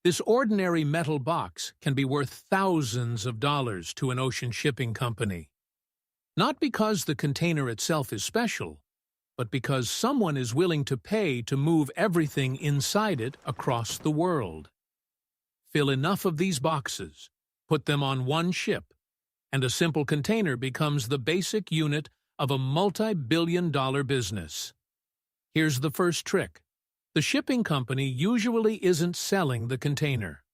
This ordinary metal box can be worth thousands of dollars to an ocean shipping company. Not because the container itself is special, but because someone is willing to pay to move everything inside it across the world. Fill enough of these boxes, put them on one ship, and a simple container becomes the basic unit of a multi-billion-dollar business. Here's the first trick. The shipping company usually isn't selling the container.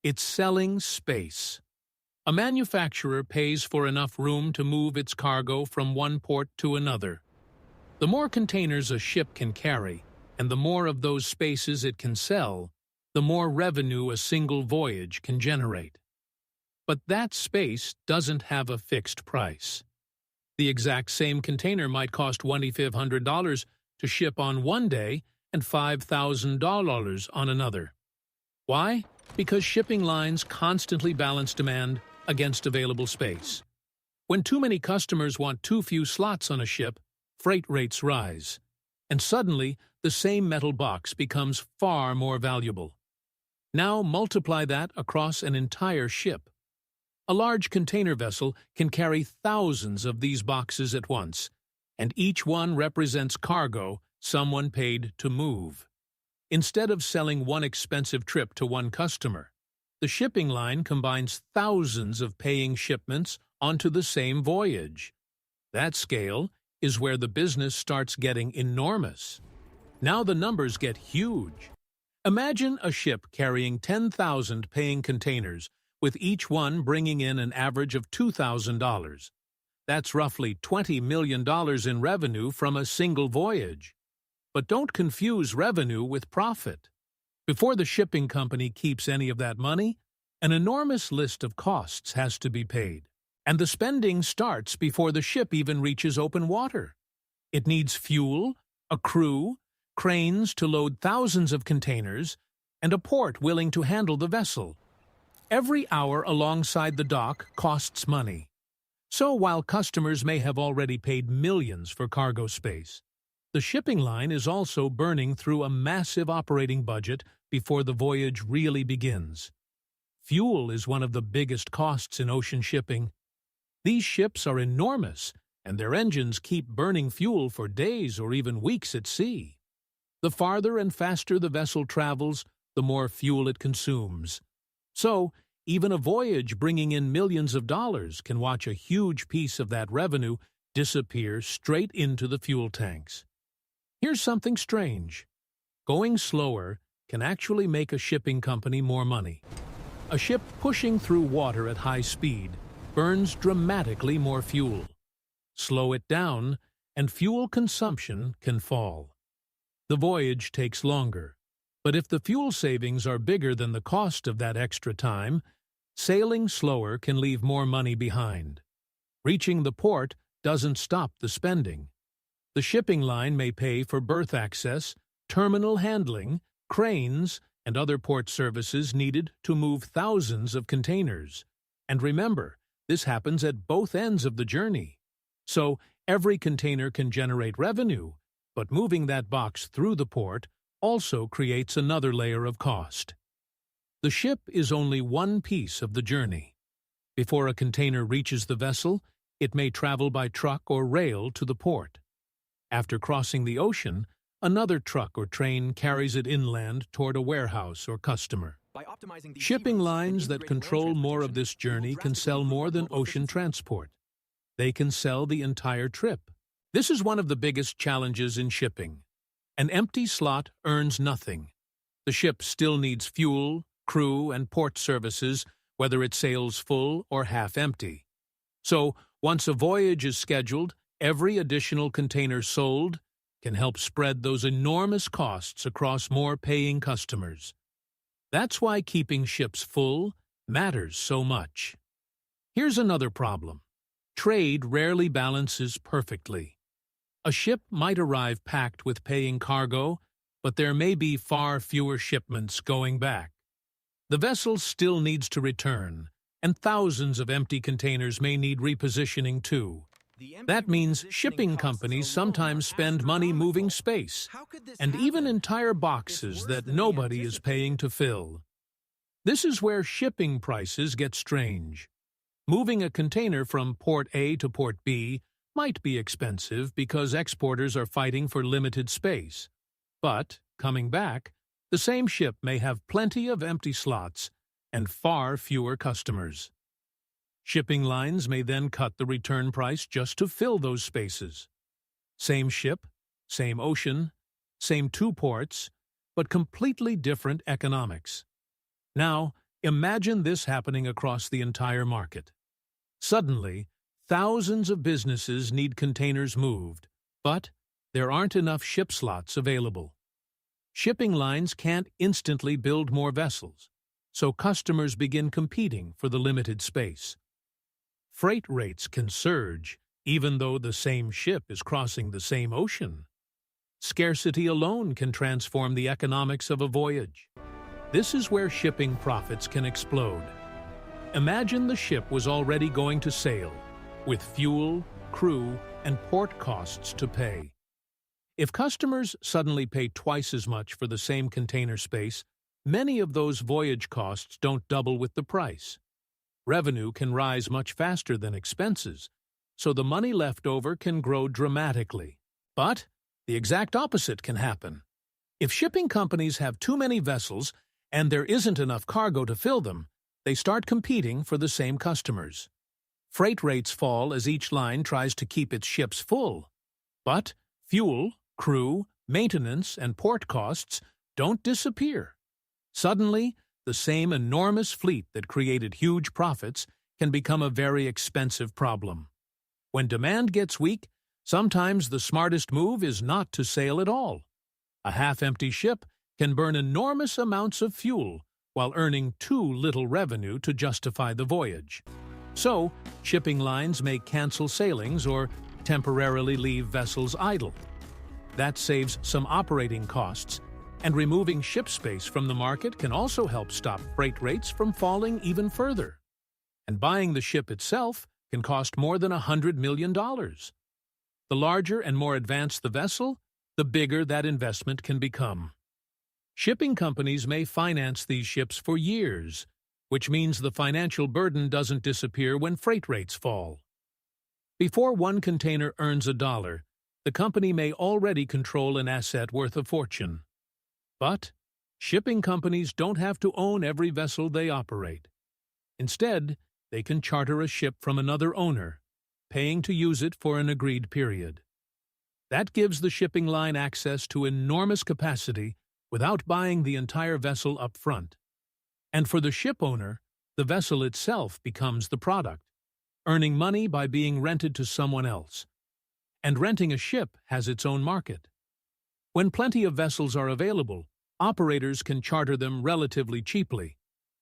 It's selling space. A manufacturer pays for enough room to move its cargo from one port to another. The more containers a ship can carry, and the more of those spaces it can sell, the more revenue a single voyage can generate. But that space doesn't have a fixed price. The exact same container might cost $2,500 to ship on one day and $5,000 on another. Why? Because shipping lines constantly balance demand against available space. When too many customers want too few slots on a ship, freight rates rise, and suddenly the same metal box becomes far more valuable. Now multiply that across an entire ship. A large container vessel can carry thousands of these boxes at once, and each one represents cargo someone paid to move. Instead of selling one expensive trip to one customer, the shipping line combines thousands of paying shipments onto the same voyage. That scale is where the business starts getting enormous. Now the numbers get huge. Imagine a ship carrying 10,000 paying containers, with each one bringing in an average of $2,000. That's roughly $20 million in revenue from a single voyage. But don't confuse revenue with profit. Before the shipping company keeps any of that money, an enormous list of costs has to be paid. And the spending starts before the ship even reaches open water. It needs fuel, a crew, cranes to load thousands of containers, and a port willing to handle the vessel. Every hour alongside the dock costs money. So while customers may have already paid millions for cargo space, the shipping line is also burning through a massive operating budget before the voyage really begins. Fuel is one of the biggest costs in ocean shipping. These ships are enormous, and their engines keep burning fuel for days or even weeks at sea. The farther and faster the vessel travels, the more fuel it consumes. So, even a voyage bringing in millions of dollars can watch a huge piece of that revenue disappear straight into the fuel tanks. Here's something strange. Going slower can actually make a shipping company more money. A ship pushing through water at high speed burns dramatically more fuel. Slow it down, and fuel consumption can fall. The voyage takes longer, but if the fuel savings are bigger than the cost of that extra time, sailing slower can leave more money behind. Reaching the port doesn't stop the spending. The shipping line may pay for berth access, terminal handling, cranes, and other port services needed to move thousands of containers. And remember, this happens at both ends of the journey. So, every container can generate revenue, but moving that box through the port also creates another layer of cost. The ship is only one piece of the journey. Before a container reaches the vessel, it may travel by truck or rail to the port. After crossing the ocean, another truck or train carries it inland toward a warehouse or customer. Shipping lines that control more of this journey can sell more than ocean transport. They can sell the entire trip. This is one of the biggest challenges in shipping. An empty slot earns nothing. The ship still needs fuel, crew, and port services, whether it sails full or half empty. So, once a voyage is scheduled, every additional container sold can help spread those enormous costs across more paying customers. That's why keeping ships full matters so much. Here's another problem. Trade rarely balances perfectly. A ship might arrive packed with paying cargo, but there may be far fewer shipments going back. The vessel still needs to return, and thousands of empty containers may need repositioning too. That means shipping companies sometimes spend money moving space, and even entire boxes that nobody is paying to fill. This is where shipping prices get strange. Moving a container from port A to port B might be expensive because exporters are fighting for limited space. But, coming back, the same ship may have plenty of empty slots and far fewer customers. Shipping lines may then cut the return price just to fill those spaces. Same ship, same ocean, same two ports, but completely different economics. Now, imagine this happening across the entire market. Suddenly, thousands of businesses need containers moved, but there aren't enough ship slots available. Shipping lines can't instantly build more vessels, so customers begin competing for the limited space. Freight rates can surge, even though the same ship is crossing the same ocean. Scarcity alone can transform the economics of a voyage. This is where shipping profits can explode. Imagine the ship was already going to sail, with fuel, crew, and port costs to pay. If customers suddenly pay twice as much for the same container space, many of those voyage costs don't double with the price. Revenue can rise much faster than expenses, so the money left over can grow dramatically. But the exact opposite can happen. If shipping companies have too many vessels and there isn't enough cargo to fill them, they start competing for the same customers. Freight rates fall as each line tries to keep its ships full. But fuel, crew, maintenance, and port costs don't disappear. Suddenly, the same enormous fleet that created huge profits can become a very expensive problem. When demand gets weak, sometimes the smartest move is not to sail at all. A half-empty ship can burn enormous amounts of fuel while earning too little revenue to justify the voyage. So, shipping lines may cancel sailings or temporarily leave vessels idle. That saves some operating costs, and removing ship space from the market can also help stop freight rates from falling even further. And buying the ship itself can cost more than $100 million. The larger and more advanced the vessel, the bigger that investment can become. Shipping companies may finance these ships for years, which means the financial burden doesn't disappear when freight rates fall. Before one container earns $1, the company may already control an asset worth a fortune. But shipping companies don't have to own every vessel they operate. Instead, they can charter a ship from another owner, paying to use it for an agreed period. That gives the shipping line access to enormous capacity without buying the entire vessel up front. And for the ship owner, the vessel itself becomes the product, earning money by being rented to someone else. And renting a ship has its own market. When plenty of vessels are available, operators can charter them relatively cheaply.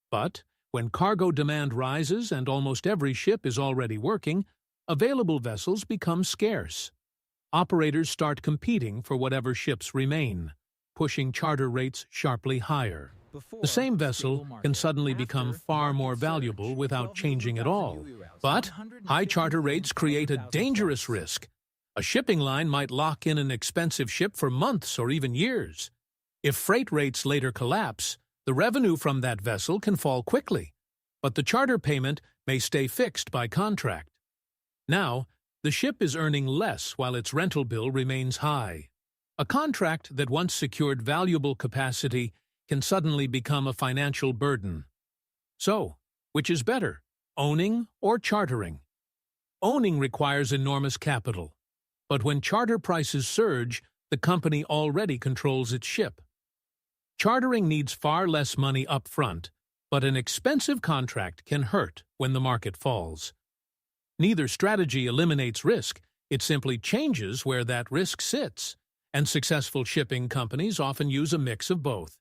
But when cargo demand rises and almost every ship is already working, available vessels become scarce. Operators start competing for whatever ships remain, pushing charter rates sharply higher. The same vessel can suddenly become far more valuable without changing at all. But high charter rates create a dangerous risk. A shipping line might lock in an expensive ship for months or even years. If freight rates later collapse, the revenue from that vessel can fall quickly, but the charter payment may stay fixed by contract. Now, the ship is earning less while its rental bill remains high. A contract that once secured valuable capacity can suddenly become a financial burden. So, which is better, owning or chartering? Owning requires enormous capital, but when charter prices surge, the company already controls its ship. Chartering needs far less money up front, but an expensive contract can hurt when the market falls. Neither strategy eliminates risk, it simply changes where that risk sits, and successful shipping companies often use a mix of both.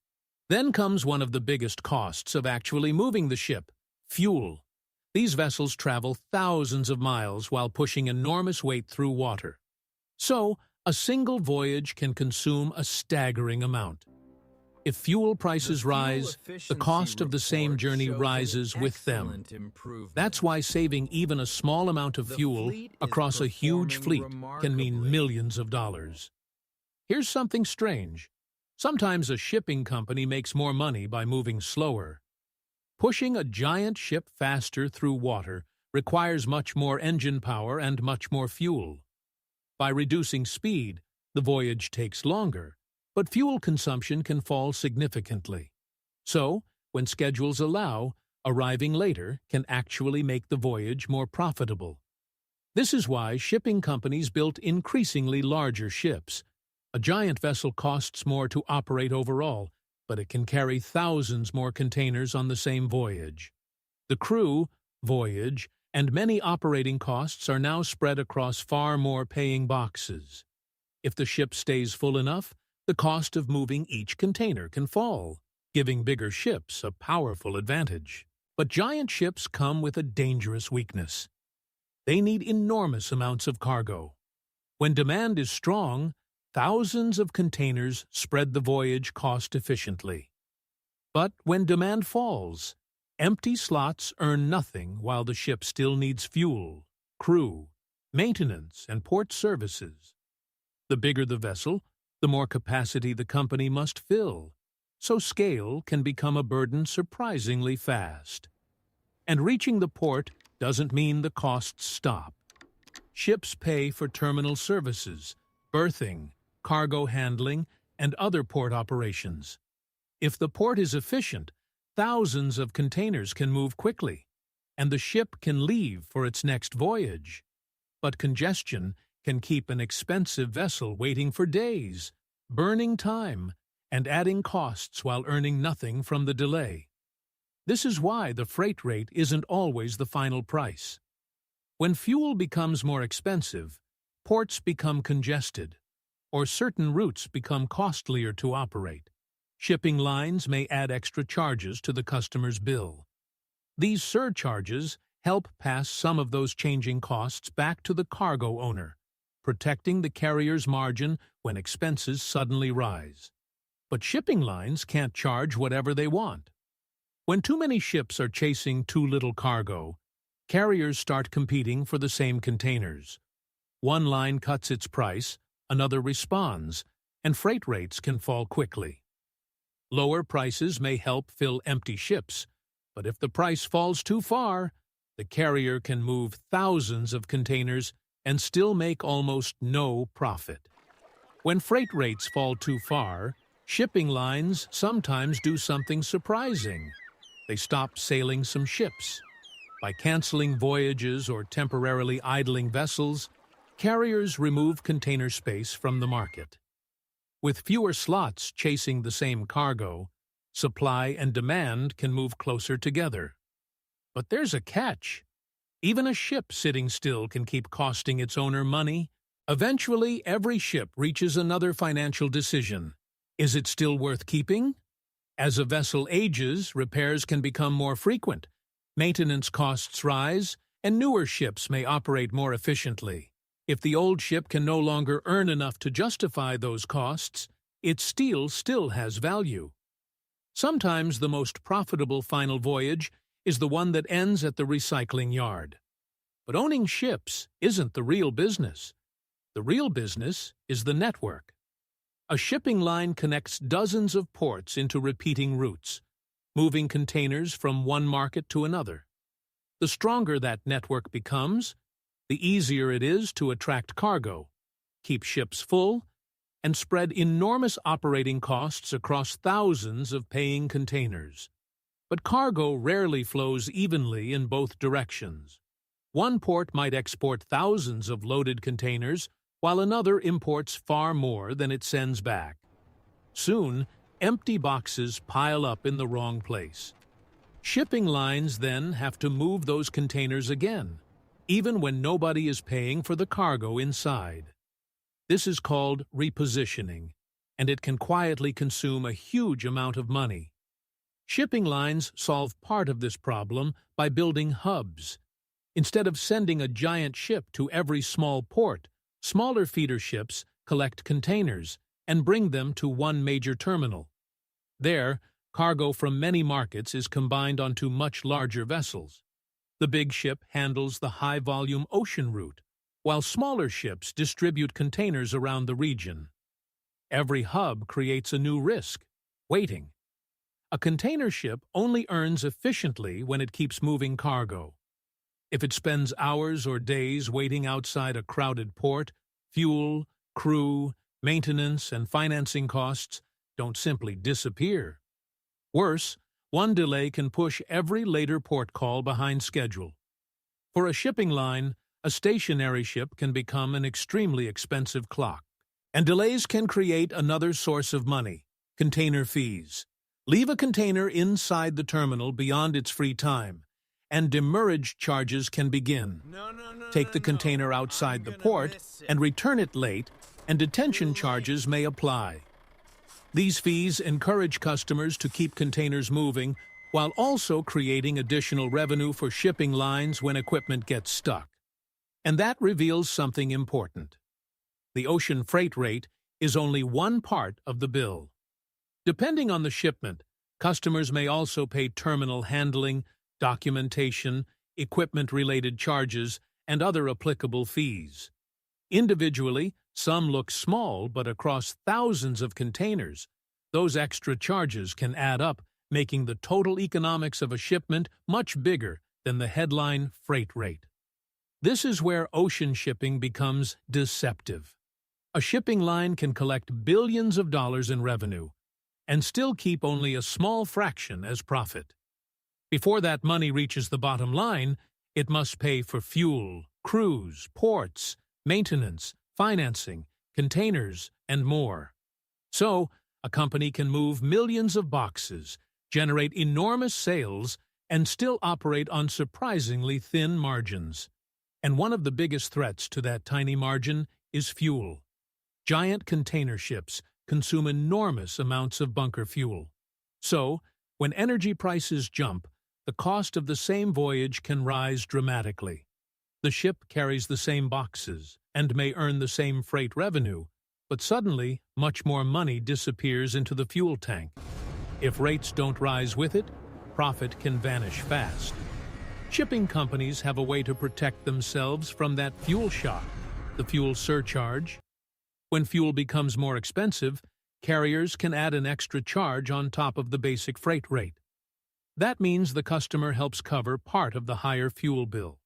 Then comes one of the biggest costs of actually moving the ship: fuel. These vessels travel thousands of miles while pushing enormous weight through water. So, a single voyage can consume a staggering amount. If fuel prices rise, the cost of the same journey rises with them. That's why saving even a small amount of fuel across a huge fleet can mean millions of dollars. Here's something strange. Sometimes a shipping company makes more money by moving slower. Pushing a giant ship faster through water requires much more engine power and much more fuel. By reducing speed, the voyage takes longer, but fuel consumption can fall significantly. So, when schedules allow, arriving later can actually make the voyage more profitable. This is why shipping companies built increasingly larger ships. A giant vessel costs more to operate overall, but it can carry thousands more containers on the same voyage. The crew, voyage, and many operating costs are now spread across far more paying boxes. If the ship stays full enough, the cost of moving each container can fall, giving bigger ships a powerful advantage. But giant ships come with a dangerous weakness. They need enormous amounts of cargo. When demand is strong, thousands of containers spread the voyage cost efficiently. But when demand falls, empty slots earn nothing while the ship still needs fuel, crew, maintenance, and port services. The bigger the vessel, the more capacity the company must fill, so scale can become a burden surprisingly fast. And reaching the port doesn't mean the costs stop. Ships pay for terminal services, berthing, cargo handling, and other port operations. If the port is efficient, thousands of containers can move quickly, and the ship can leave for its next voyage. But congestion can keep an expensive vessel waiting for days, burning time, and adding costs while earning nothing from the delay. This is why the freight rate isn't always the final price. When fuel becomes more expensive, ports become congested, or certain routes become costlier to operate. Shipping lines may add extra charges to the customer's bill. These surcharges help pass some of those changing costs back to the cargo owner, protecting the carrier's margin when expenses suddenly rise. But shipping lines can't charge whatever they want. When too many ships are chasing too little cargo, carriers start competing for the same containers. One line cuts its price, another responds, and freight rates can fall quickly. Lower prices may help fill empty ships, but if the price falls too far, the carrier can move thousands of containers and still make almost no profit. When freight rates fall too far, shipping lines sometimes do something surprising. They stop sailing some ships. By canceling voyages or temporarily idling vessels, carriers remove container space from the market. With fewer slots chasing the same cargo, supply and demand can move closer together. But there's a catch. Even a ship sitting still can keep costing its owner money. Eventually, every ship reaches another financial decision. Is it still worth keeping? As a vessel ages, repairs can become more frequent. Maintenance costs rise, and newer ships may operate more efficiently. If the old ship can no longer earn enough to justify those costs, its steel still has value. Sometimes the most profitable final voyage is the one that ends at the recycling yard. But owning ships isn't the real business. The real business is the network. A shipping line connects dozens of ports into repeating routes, moving containers from one market to another. The stronger that network becomes, the easier it is to attract cargo, keep ships full, and spread enormous operating costs across thousands of paying containers. But cargo rarely flows evenly in both directions. One port might export thousands of loaded containers, while another imports far more than it sends back. Soon, empty boxes pile up in the wrong place. Shipping lines then have to move those containers again, even when nobody is paying for the cargo inside. This is called repositioning, and it can quietly consume a huge amount of money. Shipping lines solve part of this problem by building hubs. Instead of sending a giant ship to every small port, smaller feeder ships collect containers and bring them to one major terminal. There, cargo from many markets is combined onto much larger vessels. The big ship handles the high-volume ocean route, while smaller ships distribute containers around the region. Every hub creates a new risk: waiting. A container ship only earns efficiently when it keeps moving cargo. If it spends hours or days waiting outside a crowded port, fuel, crew, maintenance, and financing costs don't simply disappear. Worse, one delay can push every later port call behind schedule. For a shipping line, a stationary ship can become an extremely expensive clock. And delays can create another source of money: container fees. Leave a container inside the terminal beyond its free time, and demurrage charges can begin. Take the container outside the port and return it late, and detention charges may apply. These fees encourage customers to keep containers moving while also creating additional revenue for shipping lines when equipment gets stuck. And that reveals something important. The ocean freight rate is only one part of the bill. Depending on the shipment, customers may also pay terminal handling, documentation, equipment-related charges, and other applicable fees. Individually, some look small, but across thousands of containers, those extra charges can add up, making the total economics of a shipment much bigger than the headline freight rate. This is where ocean shipping becomes deceptive. A shipping line can collect billions of dollars in revenue and still keep only a small fraction as profit. Before that money reaches the bottom line, it must pay for fuel, crews, ports, maintenance, financing, containers, and more. So, a company can move millions of boxes, generate enormous sales, and still operate on surprisingly thin margins. And one of the biggest threats to that tiny margin is fuel. Giant container ships consume enormous amounts of bunker fuel. So, when energy prices jump, the cost of the same voyage can rise dramatically. The ship carries the same boxes and may earn the same freight revenue, but suddenly much more money disappears into the fuel tank. If rates don't rise with it, profit can vanish fast. Shipping companies have a way to protect themselves from that fuel shock, the fuel surcharge. When fuel becomes more expensive, carriers can add an extra charge on top of the basic freight rate. That means the customer helps cover part of the higher fuel bill.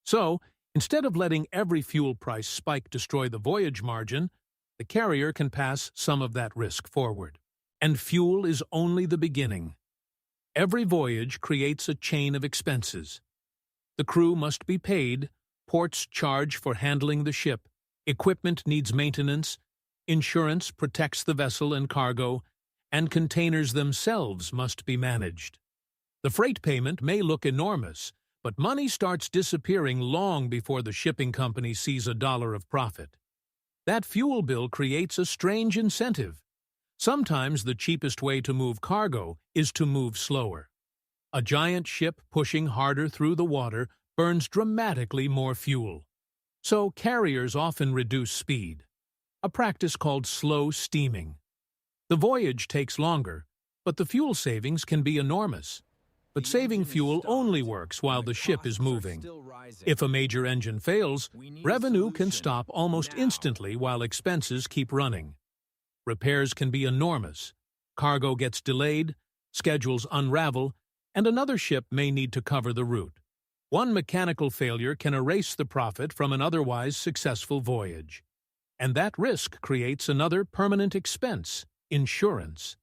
So, instead of letting every fuel price spike destroy the voyage margin, the carrier can pass some of that risk forward. And fuel is only the beginning. Every voyage creates a chain of expenses. The crew must be paid, ports charge for handling the ship, equipment needs maintenance, insurance protects the vessel and cargo, and containers themselves must be managed. The freight payment may look enormous, but money starts disappearing long before the shipping company sees a dollar of profit. That fuel bill creates a strange incentive. Sometimes the cheapest way to move cargo is to move slower. A giant ship pushing harder through the water burns dramatically more fuel. So carriers often reduce speed, a practice called slow steaming. The voyage takes longer, but the fuel savings can be enormous. But saving fuel only works while the ship is moving. If a major engine fails, revenue can stop almost instantly while expenses keep running. Repairs can be enormous. Cargo gets delayed, schedules unravel, and another ship may need to cover the route. One mechanical failure can erase the profit from an otherwise successful voyage. And that risk creates another permanent expense: insurance.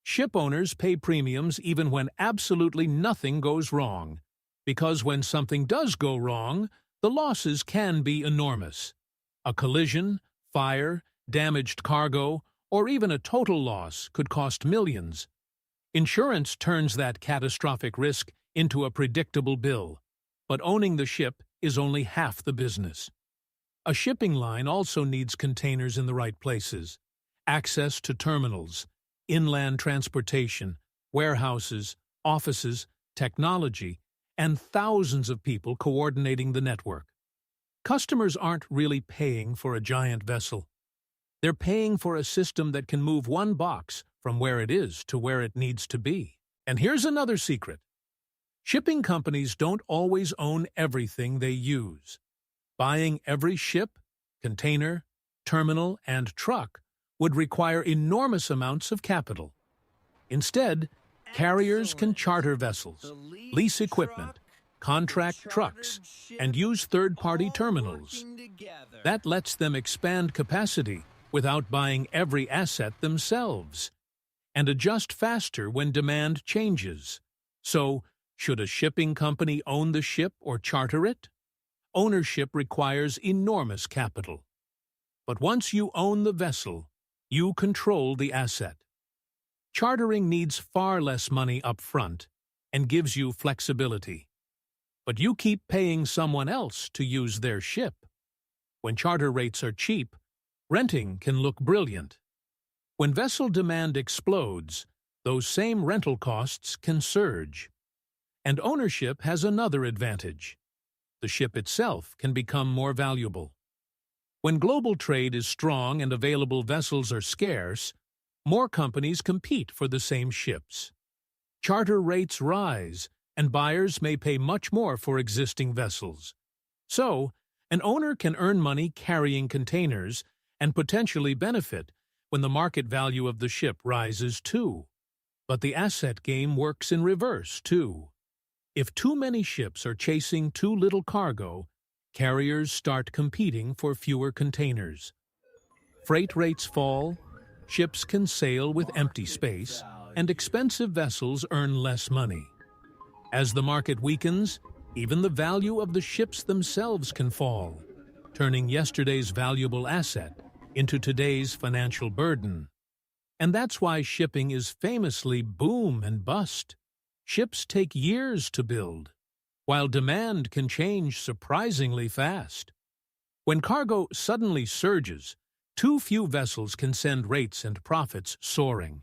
Ship owners pay premiums even when absolutely nothing goes wrong, because when something does go wrong, the losses can be enormous. A collision, fire, damaged cargo, or even a total loss could cost millions. Insurance turns that catastrophic risk into a predictable bill, but owning the ship is only half the business. A shipping line also needs containers in the right places, access to terminals, inland transportation, warehouses, offices, technology, and thousands of people coordinating the network. Customers aren't really paying for a giant vessel. They're paying for a system that can move one box from where it is to where it needs to be. And here's another secret. Shipping companies don't always own everything they use. Buying every ship, container, terminal, and truck would require enormous amounts of capital. Instead, Carriers can charter vessels, lease equipment, contract trucks, and use third-party terminals. That lets them expand capacity without buying every asset themselves, and adjust faster when demand changes. So, should a shipping company own the ship or charter it? Ownership requires enormous capital. But once you own the vessel, you control the asset. Chartering needs far less money up front and gives you flexibility. But you keep paying someone else to use their ship. When charter rates are cheap, renting can look brilliant. When vessel demand explodes, those same rental costs can surge. And ownership has another advantage. The ship itself can become more valuable. When global trade is strong and available vessels are scarce, more companies compete for the same ships. Charter rates rise, and buyers may pay much more for existing vessels. So, an owner can earn money carrying containers and potentially benefit when the market value of the ship rises too. But the asset game works in reverse too. If too many ships are chasing too little cargo, carriers start competing for fewer containers. Freight rates fall, ships can sail with empty space, and expensive vessels earn less money. As the market weakens, even the value of the ships themselves can fall, turning yesterday's valuable asset into today's financial burden. And that's why shipping is famously boom and bust. Ships take years to build, while demand can change surprisingly fast. When cargo suddenly surges, too few vessels can send rates and profits soaring.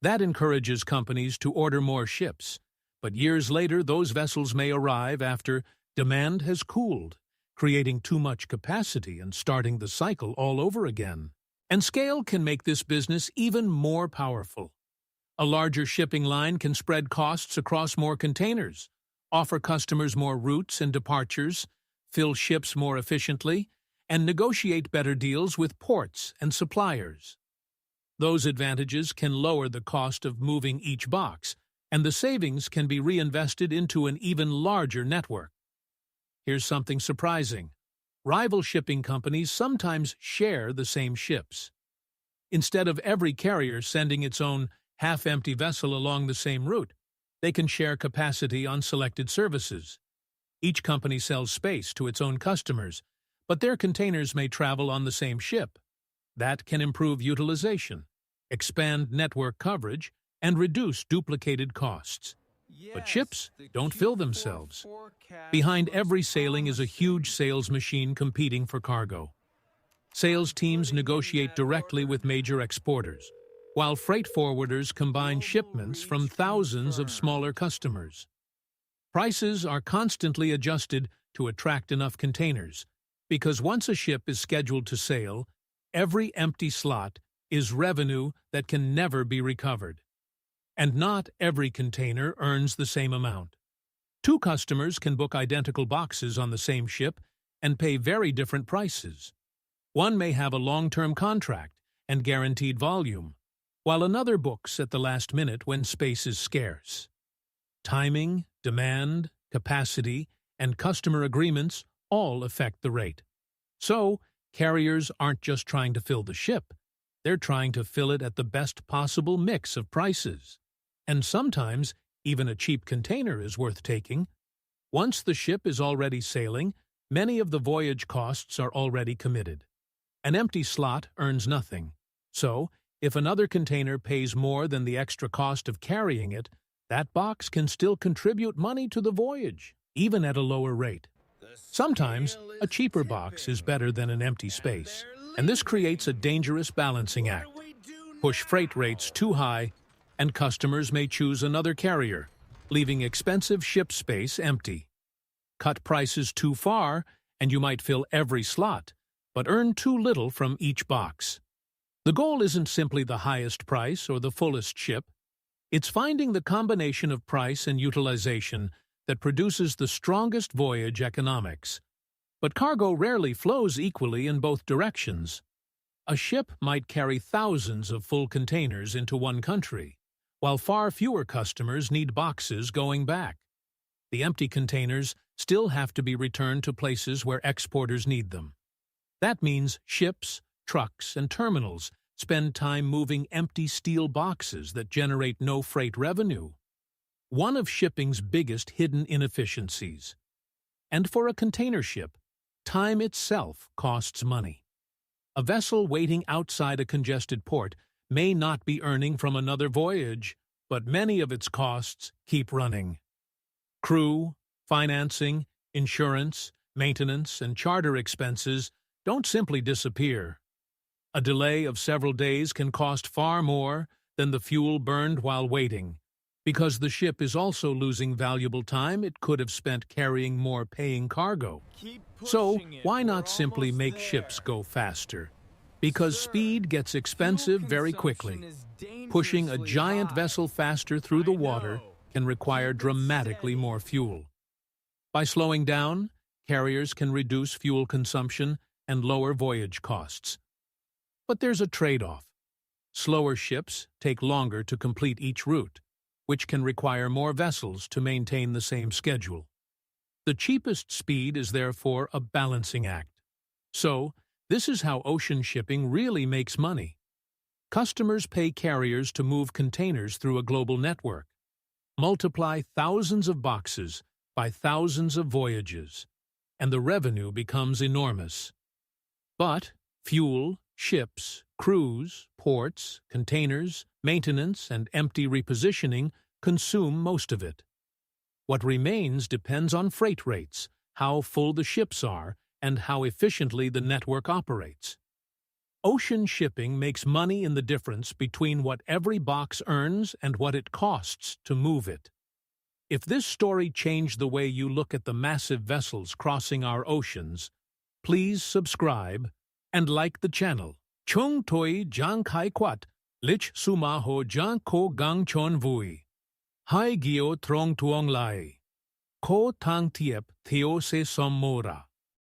That encourages companies to order more ships, but years later those vessels may arrive after demand has cooled, creating too much capacity and starting the cycle all over again. And scale can make this business even more powerful. A larger shipping line can spread costs across more containers, offer customers more routes and departures, fill ships more efficiently, and negotiate better deals with ports and suppliers. Those advantages can lower the cost of moving each box, and the savings can be reinvested into an even larger network. Here's something surprising. Rival shipping companies sometimes share the same ships. Instead of every carrier sending its own half-empty vessel along the same route, they can share capacity on selected services. Each company sells space to its own customers, but their containers may travel on the same ship. That can improve utilization, expand network coverage, and reduce duplicated costs. But ships don't fill themselves. Behind every sailing is a huge sales machine competing for cargo. Sales teams negotiate directly with major exporters, while freight forwarders combine shipments from thousands of smaller customers. Prices are constantly adjusted to attract enough containers, because once a ship is scheduled to sail, every empty slot is revenue that can never be recovered. And not every container earns the same amount. Two customers can book identical boxes on the same ship and pay very different prices. One may have a long-term contract and guaranteed volume, while another books at the last minute when space is scarce. Timing, demand, capacity, and customer agreements all affect the rate. So, carriers aren't just trying to fill the ship, they're trying to fill it at the best possible mix of prices. And sometimes, even a cheap container is worth taking. Once the ship is already sailing, many of the voyage costs are already committed. An empty slot earns nothing. So, if another container pays more than the extra cost of carrying it, that box can still contribute money to the voyage, even at a lower rate. Sometimes, a cheaper box is better than an empty space, and this creates a dangerous balancing act. Push freight rates too high, and customers may choose another carrier, leaving expensive ship space empty. Cut prices too far, and you might fill every slot, but earn too little from each box. The goal isn't simply the highest price or the fullest ship. It's finding the combination of price and utilization that produces the strongest voyage economics. But cargo rarely flows equally in both directions. A ship might carry thousands of full containers into one country, while far fewer customers need boxes going back. The empty containers still have to be returned to places where exporters need them. That means ships, trucks, and terminals spend time moving empty steel boxes that generate no freight revenue. One of shipping's biggest hidden inefficiencies. And for a container ship, time itself costs money. A vessel waiting outside a congested port may not be earning from another voyage, but many of its costs keep running. Crew, financing, insurance, maintenance, and charter expenses don't simply disappear. A delay of several days can cost far more than the fuel burned while waiting, because the ship is also losing valuable time it could have spent carrying more paying cargo. So, why not simply make ships go faster? Because speed gets expensive very quickly. Pushing a giant vessel faster through the water can require dramatically more fuel. By slowing down, carriers can reduce fuel consumption and lower voyage costs. But there's a trade-off. Slower ships take longer to complete each route, which can require more vessels to maintain the same schedule. The cheapest speed is therefore a balancing act. So, this is how ocean shipping really makes money. Customers pay carriers to move containers through a global network. Multiply thousands of boxes by thousands of voyages, and the revenue becomes enormous. But fuel, ships, crews, ports, containers, maintenance, and empty repositioning consume most of it. What remains depends on freight rates, how full the ships are, and how efficiently the network operates. Ocean shipping makes money in the difference between what every box earns and what it costs to move it. If this story changed the way you look at the massive vessels crossing our oceans, please subscribe and like the channel. Chung toi jang kai kwat, lich suma ho jang ko gang chon vui. Hai gio trong tuong lai. Ko tang tiep theo se som mora.